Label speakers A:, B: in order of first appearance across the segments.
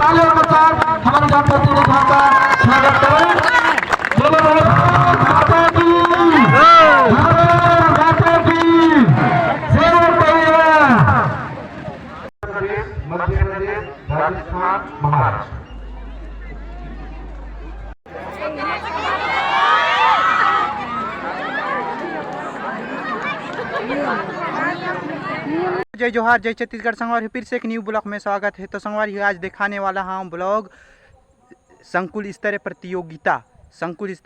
A: तालियों के साथ हमारे जान प्रतिनिधियों का स्वागत करें। माता की माता की जय मैया। मध्य प्रदेश, राजस्थान, महाराष्ट्र।
B: जय जोहार, जय छत्तीसगढ़। संगवारी फिर से एक न्यू ब्लॉग में स्वागत है। तो संगवारी आज दिखाने वाला हूँ ब्लॉग संकुल स्तर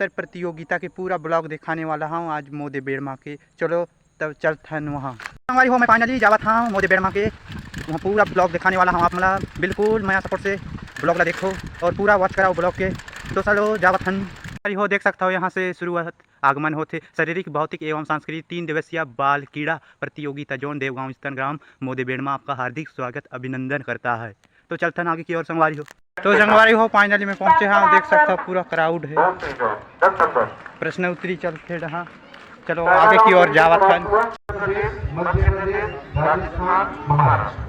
B: प्रतियोगिता के पूरा ब्लॉग दिखाने वाला हूँ आज मोदे बेड़मा के। चलो तब चलते हैं वहाँ। संगवारी हो मैं फाइनली जावत हाँ मोदे बेड़मा के, वहाँ पूरा ब्लॉग दिखाने वाला हूँ। आप मतलब बिल्कुल मैं सपोर्ट से ब्लॉग ला देखो और पूरा वॉच कराओ ब्लॉग के। तो चलो जावत हन हो देख सकता हो। यहाँ से शुरुआत आगमन होते शारीरिक भौतिक एवं सांस्कृतिक 3 दिवसीय बाल क्रीड़ा प्रतियोगिता जोन देवगांव स्थित ग्राम मोदे बेड़मा आपका हार्दिक स्वागत अभिनंदन करता है। तो चलते हैं आगे की ओर। संगवारी हो तो संगवारी हो फाइनली में पहुंचे हाँ, देख सकता हो पूरा क्राउड है। प्रश्न उत्तरी चलते रहा। चलो आगे की ओर जावत हन।
A: मध्य प्रदेश, राजस्थान, महाराष्ट्र।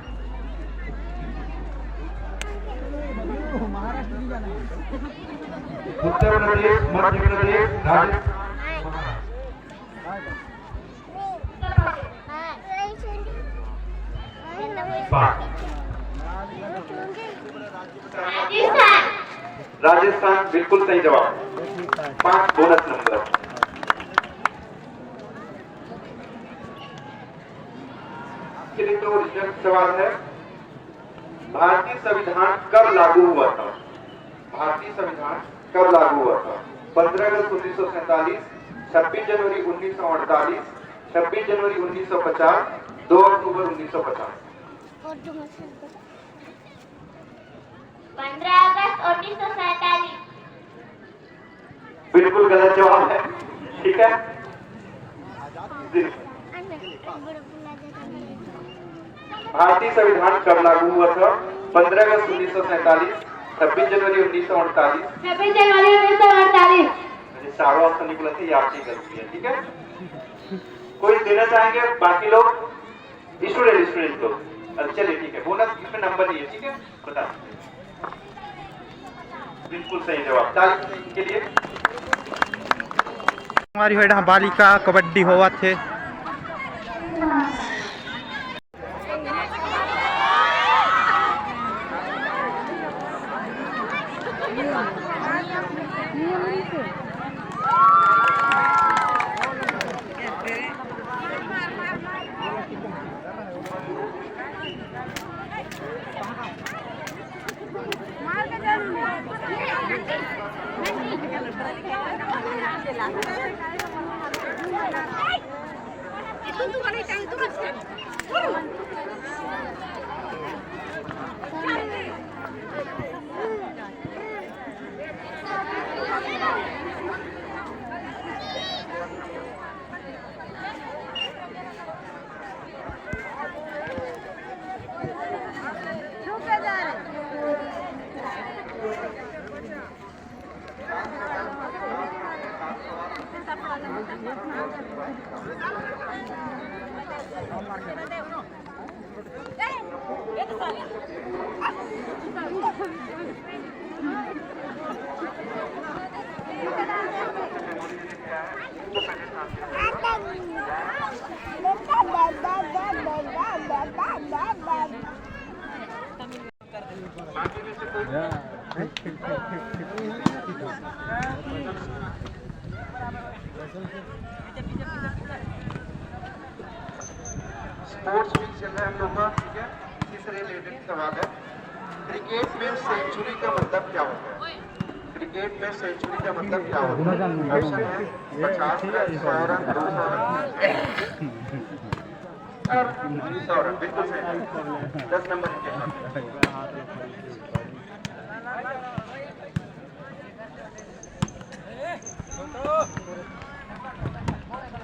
A: उत्तर प्रदेश, मध्य प्रदेश, राजस्थान, राजस्थान बिल्कुल सही जवाब। 5 बोनस नंबर। तो सवाल है, भारतीय संविधान कब लागू हुआ था? भारतीय संविधान कब लागू हुआ था? 15 अगस्त 1947, 26 जनवरी 1948, 26 जनवरी 1950, 2 अक्टूबर 1950।
C: 15 अगस्त 1947।
A: बिल्कुल गलत जवाब है। ठीक है, भारतीय संविधान कब लागू हुआ था? 15 अगस्त 1947, 26 जनवरी 1948,
C: 26 जनवरी 1948।
A: सारा ऑप्शन निकला था, ये आपकी गलती है। ठीक है, कोई देना चाहेंगे? बाकी लोग स्टूडेंट लोग। चलिए ठीक है, बोनस इसमें नंबर नहीं है। ठीक है, बता। बिल्कुल सही जवाब, ताली के लिए।
B: हमारी हेडा बालिका कबड्डी होवा थे।
A: स्पोर्ट्स वीक चल रहा है हम लोग का। ठीक है, इसी से रिलेटेड सवाल है। क्रिकेट में सेंचुरी का मतलब क्या होता है? क्रिकेट में सेंचुरी का मतलब क्या होता है? ऑप्शन है 50 रन, 100 रन, 200 रन, 100 रन। बिल्कुल सही। 10 नंबर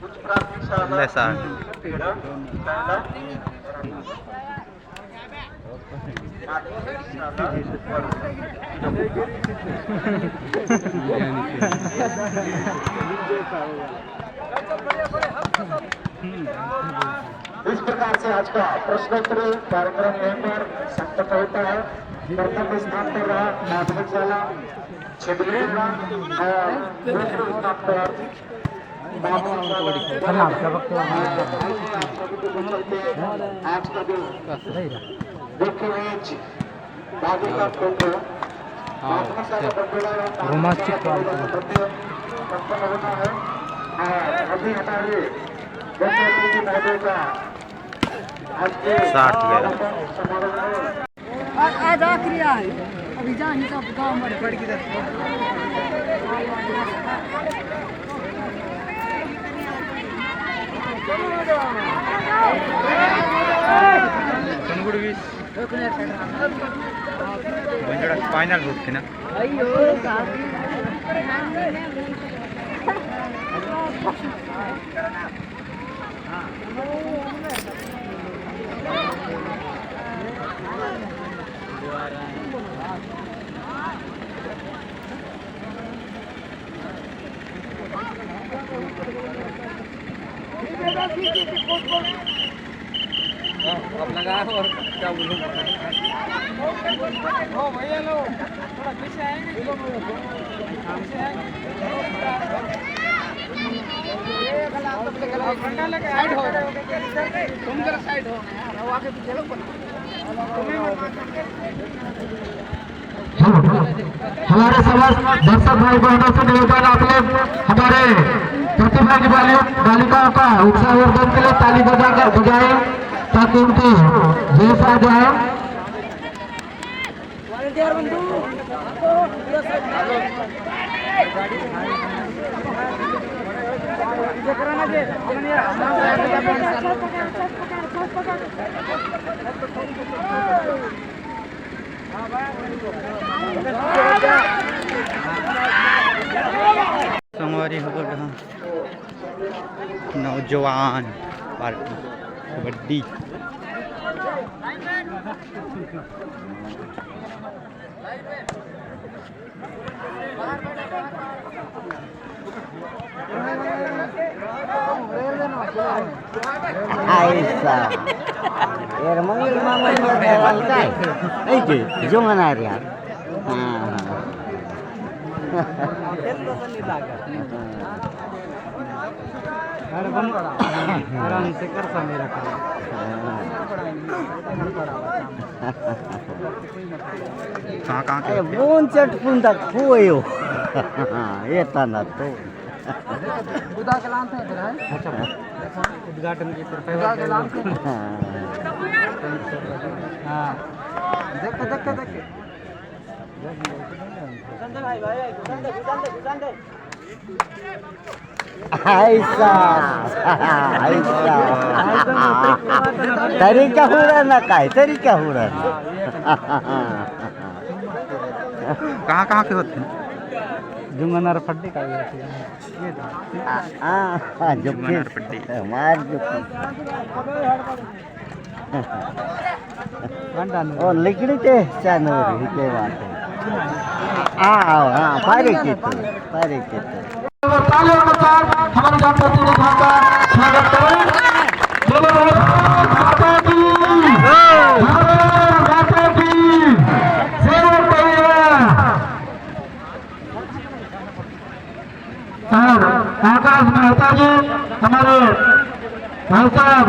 A: कुछ प्राथमिक शाला पेड़ा, इस प्रकार से आज का प्रश्नोत्तरी कार्यक्रम यहीं पर समाप्त होता है। प्रथम स्थान पर रहा माध्यमिक शाला छिंदवाड़ा और दूसरे स्थान पर माध्यमिक शाला आज का जो मुख्य मैच बागी का फोटो माध्यमिक शाला बंडोला
B: रोमांचक
A: संपन्न होना है और अभी हमारे गणतंत्र महोदय का आज के
B: 60 गया।
A: समारोह है।
D: आज आखिरी है अभी जहाँ हिसाब गाँव में पड़ गया
B: फाइनल रूट थी ना
D: अब लगा और क्या बोलूं ओ भैया लो थोड़ा पीछे आएंगे पीछे आएंगे साइड हो तुम जरा साइड हो यार वो आगे पीछे लो
A: हमारे समस्त दर्शक भाई बहनों से निवेदन आप लोग हमारे प्रतिभागी बालिकाओं का उत्साहवर्धन के लिए ताली बजाएं ताकि उनकी जोश आ जाए।
B: संगवारी खबर नौजवान party kabaddi
E: Aisyah, ya manggil mama lantai, itu jangan area.
D: आराम से कर सा मेरा काम
B: कहाँ
E: अरे बोन चटपुन तक हुए ये तना तो
D: बुधा के लान थे अच्छा उद्घाटन की तरफ हाँ देख संजय भाई
E: Aisyah, तरीका हुआ ना काय तरीका हुआ
B: कहाँ के होते हैं
D: जुंगनार फड्डी का ये
E: जो मार जो और लिखड़ी थे चैनल के बात है हाँ पारे के
A: तालियों के साथ हमारे जान प्रतिनिधियों का स्वागत करें। बोलो माता की माता की सेवा करिए। और आकाश मेहता जी हमारे भाई साहब